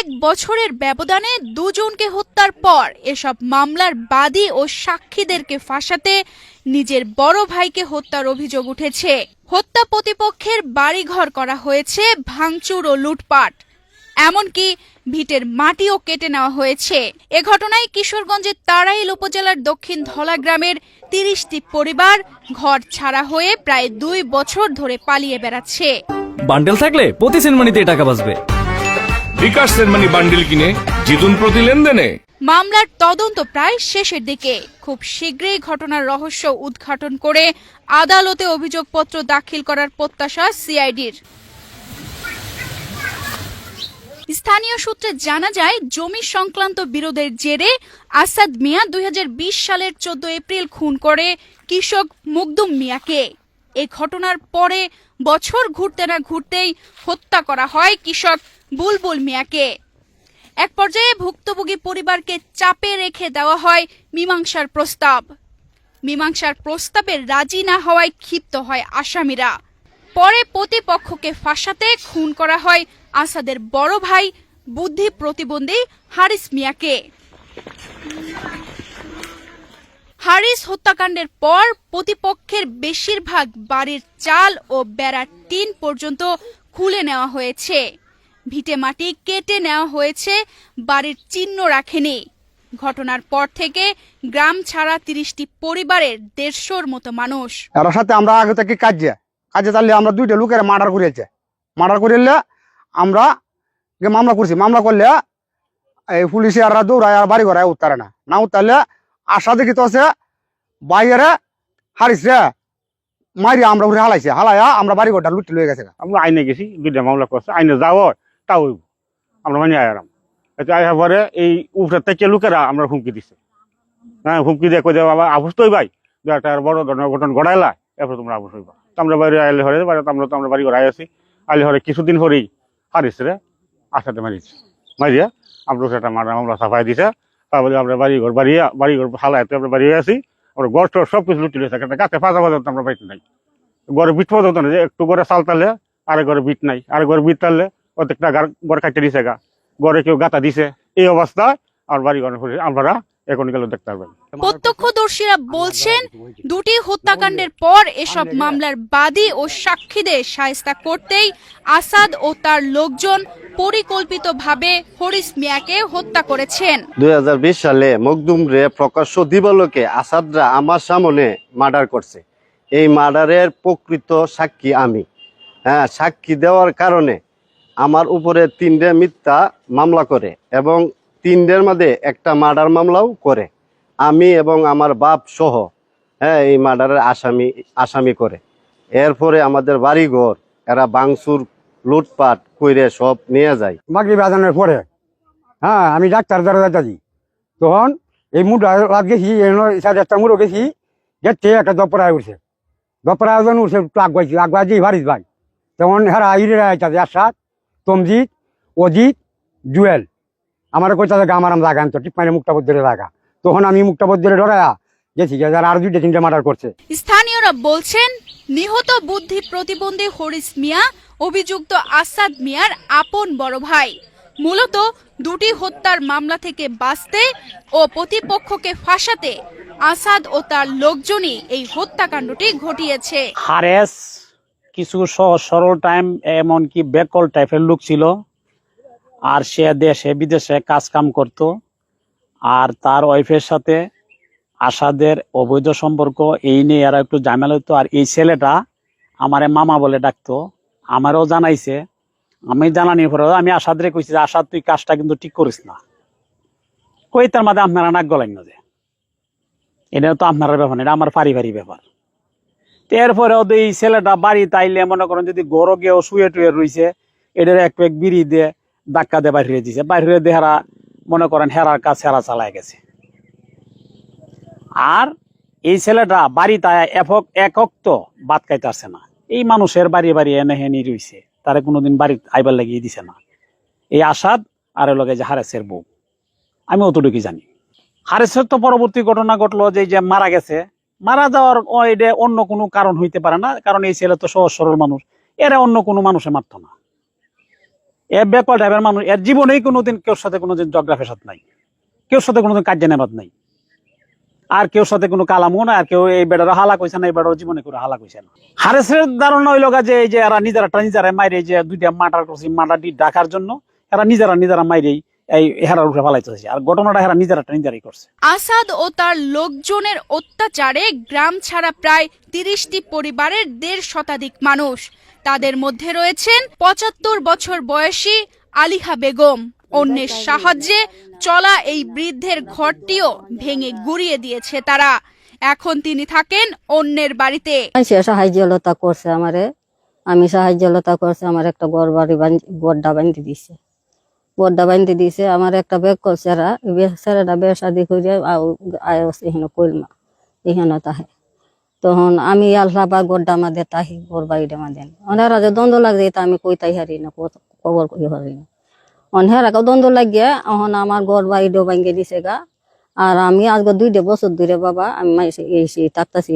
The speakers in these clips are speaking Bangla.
এক বছরের ব্যবধানে দুজনকে হত্যার পর এসব মামলার বাদী ও সাক্ষীদেরকে ফাঁসাতে নিজের বড় ভাইকে হত্যার অভিযোগ উঠেছে। হত্যা প্রতিপক্ষের বাড়িঘর করা হয়েছে ভাঙচুর ও লুটপাট, এমনকি ভিটের মাটিও কেটে নেওয়া হয়েছে। এ ঘটনায় কিশোরগঞ্জের তাড়াইল উপজেলার দক্ষিণ ধলা গ্রামের ৩০টি পরিবার ঘর ছাড়া হয়ে প্রায় ২ বছর ধরে পালিয়ে বেড়াচ্ছে। বান্ডেল থাকলে প্রতি সেনমানিতে টাকা বাঁচবে। বিকাশ সেনমানি বান্ডেল কিনে জিতুন প্রতি লেনদেনে। মামলার তদন্ত প্রায় শেষের দিকে। খুব শীঘ্রই ঘটনার রহস্য উদ্ঘাটন করে আদালতে অভিযোগপত্র দাখিল করার প্রত্যাশা সিআইডির। স্থানীয় সূত্রে জানা যায়, জমি সংক্রান্ত বিরোধের জেরে আসাদ মিয়া ২০২০ সালের ১৪ এপ্রিল খুন করে কৃষক মুকদুম মিয়াকে। এই ঘটনার পরে বছর ঘুরতে না ঘুরতেই হত্যা করা হয় কৃষক বুলবুল মিয়াকে। এক পর্যায়ে ভুক্তভোগী পরিবারকে চাপে রেখে দেওয়া হয় মীমাংসার প্রস্তাব। মীমাংসার প্রস্তাবে রাজি না হওয়ায় ক্ষিপ্ত হয় আসামিরা। পরে প্রতিপক্ষকে ফাঁসাতে খুন করা হয় আসাদের বড় ভাই বুদ্ধি প্রতিবন্ধী হারিস মিয়াকে। হারিস হত্যাকাণ্ডের পর প্রতিপক্ষের বেশিরভাগ বাড়ির চাল ও বেড়ার টিন পর্যন্ত খুলে নেওয়া হয়েছে। ভিটে মাটি কেটে নেওয়া হয়েছে, বাড়ির চিহ্ন রাখেনি। ঘটনার পর থেকে গ্রাম ছাড়া ৩০টি পরিবারের ১৫০'র মতো মানুষ। এর সাথে আমরা আগে থেকে কাজে তাহলে আমরা 2টা লোকের মার্ডার করেছে। মার্ডার করিলে আমরা মামলা করছি। মামলা করলে এই পুলিশে আর দৌড়ায় আর বাড়ি ঘরে উত্তারে না উত্তারলে আশা দেখি তো আছে বাইরে হারিস রে মারি আমরা ঘুরে হালাইয়া আমরা বাড়ি ঘরটা লুটি লয়ে গেছে। আমরা আইনে গেছি, 2টা মামলা করছে, আইনে যাও তাও আমরা মানে আয়ারাম আসার পরে এই উপরের থেকে লোকেরা আমরা হুমকি দিছে। হ্যাঁ, হুমকি দিয়ে কই বাবা আবুস তো ভাই একটা বড় ধরনের ঘটনা ঘটাইলা, এরপর তোমরা আবুস হইবা। আমরা বাইরে আইলে হরে আমরা বাড়ি ঘরে আছি। আইলে হরে কিছুদিন পরেই হারিস রে আসাতে মারিয়া আমরা একটা মামলা সাফাই দিছে। তারপরে আমরা বাড়ি ঘর হালাইতে আমরা বাড়ি আছি। আমরা গড় টর সবকিছু লুটি লইছে, একটা গাছে ফাঁচা বাজাতে আমরা বাড়িতে নাই। ঘরে বিট পর্যন্ত না, যে একটু ঘরে চাল তালে আরে ঘরে বিট নাই, আরে ঘরে বিট তাললে প্রত্যেকটা ঘরে কাটতে দিছে গা, ঘরে কেউ গাতা দিছে। এই অবস্থায় আর বাড়ি ঘরে আমরা এখন গেলে দেখতে পারবেন। প্রত্যক্ষদর্শীরা বলছেন, 2টি হত্যাকাণ্ডের পর এসব মামলার বাদী ও সাক্ষীদের শায়েস্তা করতেই আসাদ ও তার লোকজন পরিকল্পিতভাবে হরিস মিয়াকে হত্যা করেছেন। ২০২০ সালে মকদুম রে প্রকাশ্য দিবালোকে আসাদরা আমার সামনে মার্ডার করছে। এই মার্ডারের প্রকৃত সাক্ষী আমি। হ্যাঁ, সাক্ষী দেওয়ার কারণে আমার উপরে 3টে মিথ্যা মামলা করে এবং 3টের মধ্যে একটা মার্ডার মামলাও করে। আমি এবং আমার বাপ সহ এই মার্ডারের আসামি করে। এরপরে আমাদের বাড়িঘর এরা ভাঙচুর লুটপাট কইরে সব নিয়ে যায়। মাগরিব আজানের পরে আমি ডাক্তার দ্বারা যাচ্ছি, তখন এই মুড়া গেছি একটা মুড়ো গেছি, গেছে একটা দপরায় উঠছে। দপরায় উঠছে আগুয়াইছি ভারিস ভাই। তখন হেরা ইরা আইতাছে আসাদ, তমজিৎ, অজিত, জুয়েল। আমার কইতাছে আমার জায়গা আনতো ঠিক মানে মুক্তাবদ্ধ জায়গা। তখন আমি মুক্তাবদ্ধ ডরায়া গেছি, যারা আর 2-3টে মার্ডার করছে। স্থানীয়রা বলছেন, নিহত বুদ্ধি প্রতিবন্ধী হরিস মিয়া অভিযুক্ত আসাদ মিয়ার আপন বড় ভাই। মূলত 2টি হত্যার মামলা থেকে বাঁচতে ও প্রতিপক্ষকে ফাঁসাতে আসাদ ও তার লোকজনই এই হত্যাকাণ্ডটি ঘটিয়েছে। হারেস কিছু সহজ সরল টাইম, এমনকি বেকল টাইপের লোক ছিল। আর সে দেশে বিদেশে কাজ কাম করত। আর তার ওয়াইফের সাথে আসাদের অবৈধ সম্পর্ক, এই নিয়ে এরা একটু ঝামেলা হতো। আর এই ছেলেটা আমারে মামা বলে ডাকতো, আমারও জানাইছে। আমি জানানির পরে আমি আসাদরে কইছি যে আসাদ তুই কাজটা কিন্তু ঠিক করিস না। কই তার মাঝে আপনারা নাক গলাইন না, যে এটা তো আপনার ব্যাপার না, এটা আমার পারিবারিক ব্যাপার। এরপরে এই ছেলেটা বাড়ি তাইলে মনে করেন যদি গরো গিয়েও শুয়ে টুয়ে রয়েছে, এটার এক প্যাক বিড়ি দিয়ে ধাক্কা দিয়ে বাইর হয়ে দিছে। বাইর হয়ে দিয়ে হেরা মনে করেন হেরার কাজ হেরা চালায় গেছে। আর এই ছেলেটা বাড়িতে একক তো ভাত খাইতে আসছে না। এই মানুষের বাড়ি বাড়ি এনে হেনি রয়েছে, তারা কোনোদিন বাড়ি আইবার লাগিয়ে দিছে না। এই আসাদ আর লগে যে হারেসের বউ, আমি অতটুকু জানি। হারেসের তো পরবর্তী ঘটনা ঘটলো যে মারা গেছে। মারা যাওয়ার এটা অন্য কোনো কারণ হইতে পারে না, কারণ এই ছেলে তো সহজ সরল মানুষ, এরা অন্য কোনো মানুষে মারত না। এ বেকল টাইপের মানুষ, এর জীবনেই কোনোদিন কেউর সাথে কোনোদিন ঝগড়া ফেসাদ নাই, কেউর সাথে কোনোদিন কার্যানাবাদ নাই, আর কেউর সাথে কোনো কালামও না, আর কেউ এই বেটারও হালা কইছে না, এই বেটারও জীবনে করে হালা কইছে না। হারেসের ধারণা হইল যে এই যে এরা নিজেরা মাইরে, যে দুইটা মার্ডার করছি, মার্ডারটি ডাকার জন্য এরা নিজেরা মাইরেই এই হেরার উপরে ফালাইতেছে, আর ঘটনাটা হেরা নিজেরাই করছে। আসাদ ও তার লোকজনের অত্যাচারে গ্রাম ছাড়া প্রায় 30টি পরিবারের 1.5 শতাধিক মানুষ। তাদের মধ্যে রয়েছেন 75 বছর বয়সী আলিহা বেগম। অন্যের সাহায্যে চলা এই বৃদ্ধের ঘরটিও ভেঙে গুড়িয়ে দিয়েছে তারা। এখন তিনি থাকেন অন্যের বাড়িতে। সে সাহায্যলতা করছে আমারে, আমি সাহায্যলতা করছে আমার একটা গড়টা বান্ধি দিছে, আমার একটা বেগ করছে, ছেলেটা বিয়ে শাদি করে এখানে কইলমা এখানে তাহে। তখন আমি আল্লাহ বা গড়টা আমাদের তাহি গোর বাড়িটা আমাদের ওনারা যে দ্বন্দ্ব লাগছে, তা আমি কই তাই হারি না, খবর কই হারি না। অনেরাকেও দ্বন্দ্ব লাগিয়ে এখন আমার গড় বাড়িটাও ভাঙ্গে দিছে গা। আর আমি আজকে 2 বছর ধরে বাবা আমি এসে তাকতাছি,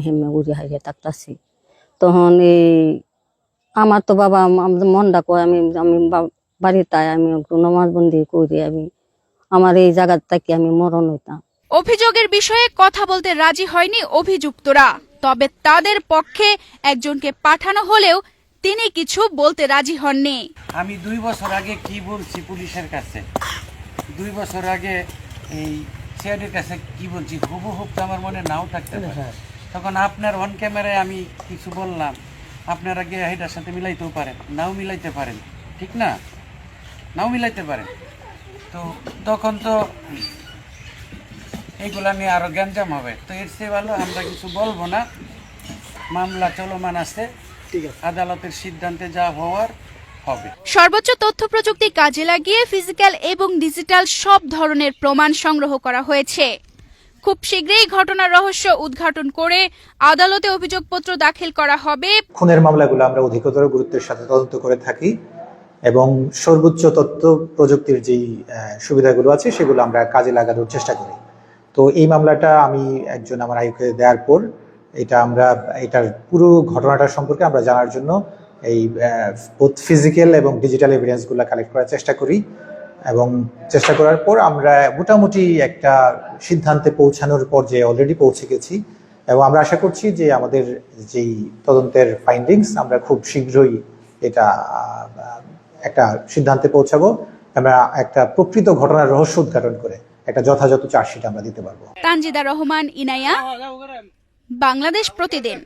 হেমে উড়ি হারিয়ে তাকতাছি। তখন এই আমার তো বাবা মনটা কয় আমি বাড়িতে আমি নমাজ বন্দি করি, আমি আমার এই জায়গা থেকে আমি মরণ হইতাম। অভিযোগের বিষয়ে কথা বলতে রাজি হয়নি অভিযুক্তরা, তবে তাদের পক্ষে একজনকে পাঠানো হলেও তিনি কিছু বলতে রাজি হননি। আমি 2 বছর আগে কি বলছি পুলিশের কাছে, 2 বছর আগে এই সিআইডির কাছে কি বলছি হুবহুব তো আমার মনে নাও থাকতে পারে। তখন আপনার অন ক্যামেরায় আমি কিছু বললাম, আপনারা গিয়ে এটার সাথে মিলাইতেও পারেন, নাও মিলাইতে পারেন, ঠিক না, নাও মিলাইতে পারেন। তো তখন তো এইগুলা নিয়ে আরো গ্যাঞ্জাম হবে। তো এর চেয়ে ভালো আমরা কিছু বলবো না, মামলা চলমান আছে, আদালতের সিদ্ধান্তে যা হওয়ার হবে। সর্বোচ্চ তথ্য প্রযুক্তি কাজে লাগিয়ে ফিজিক্যাল এবং ডিজিটাল সব ধরনের প্রমাণ সংগ্রহ করা হয়েছে। খুব শীঘ্রই ঘটনার রহস্য উদ্ঘাটন করে আদালতে অভিযোগপত্র দাখিল করা হবে। খুনের মামলাগুলো আমরা অধিকতর গুরুত্বের সাথে তদন্ত করে থাকি এবং সর্বোচ্চ তথ্য প্রযুক্তির যেই সুবিধাগুলো আছে সেগুলো আমরা কাজে লাগানোর চেষ্টা করি। তো এই মামলাটা আমি একজন আমার আইউকে দেওয়ার পর এটার পুরো ঘটনাটা সম্পর্কে আমরা জানার জন্য এই ফিজিক্যাল এবং ডিজিটাল এভিডেন্সগুলো কালেক্ট করার চেষ্টা করি, এবং চেষ্টা করার পর আমরা মোটামুটি একটা সিদ্ধান্তে পৌঁছানোর পর্যায়ে অলরেডি পৌঁছে গেছি, এবং আমরা আশা করছি যে আমাদের যেই তদন্তের ফাইন্ডিংস আমরা খুব শীঘ্রই এটা একটা সিদ্ধান্তে পৌঁছাবো, আমরা একটা প্রকৃত ঘটনার রহস্য উদ্ঘাটন করে একটা যথাযথ চার্জশিট আমরা দিতে পারবো। তানজিদা রহমান, ইনায়া, বাংলাদেশ প্রতিদিন।